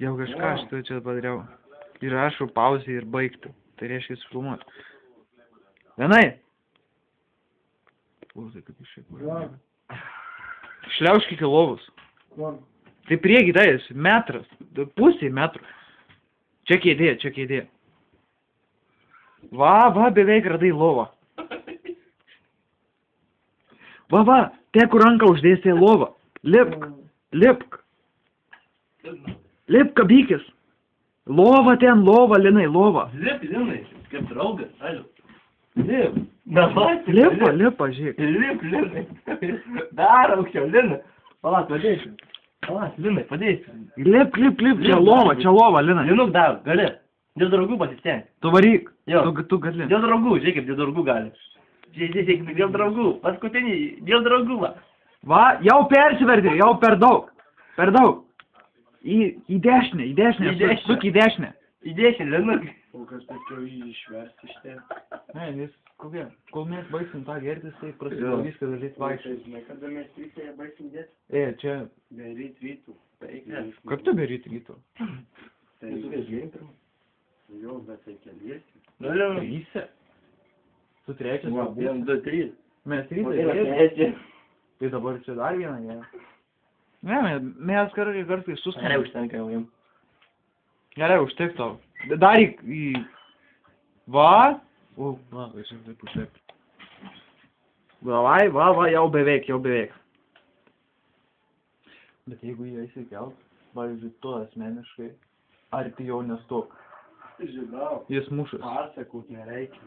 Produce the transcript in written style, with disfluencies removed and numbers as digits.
Jau kažką aš tu čia padariau. Ir rašau pauzį ir baigti. Tai reiškia filmuot. Vienai. Klausai, kad iš čia. Šliaušk iki lovos. Tai prieki tais, metras. Pusė metrų. Čia kėdė. Va, beveik radai lovą. Va, te kur ranką uždėsi lovą. Lipk, kabykis. Lova ten, Linai, lova. Lip, Linai, kaip draugas, aliu. Lip. Davai, Lipa, žiūrėk. Lip, Linai. Dar aukščiau, Linai. Palauk, padėsiu. Palauk, Linai, padėsiu. Lip, čia lova, Linai. Linuk dar, gali. Dėl draugų pasistenk. Tu varyk. Jo. Tu gali. Dėl draugų, žiūrėk, kaip dėl draugų gali. Žiūrėk, dėl draugų. Paskutinį, dėl draugų. Va, jau persivertė, jau per daug. Į dešinę, suk į dešinę. Į dešinę, Linuk. O kas tačiau jį išversti iš ten? Ne, nes kokie, kol mes baigsim tą gertis, tai prasidėjo viskas dalyt vaikščiai. Žinai, kada mes rytą ją baigsim dėti? Čia... Be rytų. Kaip tu be rytų? Tai jau, bet tai keliesi. Trysia. Tu trečias. 1, 2, 3. Mes rytą. Tai dabar čia dar vieną, ne? Ne, mes kartais sustam. Gerai, užtenka jau jam. Gerai, užtek tau. Daryk į... Va, aš jau taip užtek. Va, jau beveik. Bet jeigu jie įsikelt, pavyzdžiui, tu asmeniškai, ar tai jau nestok? Žinau. Jis mušas. Pasakot nereikia.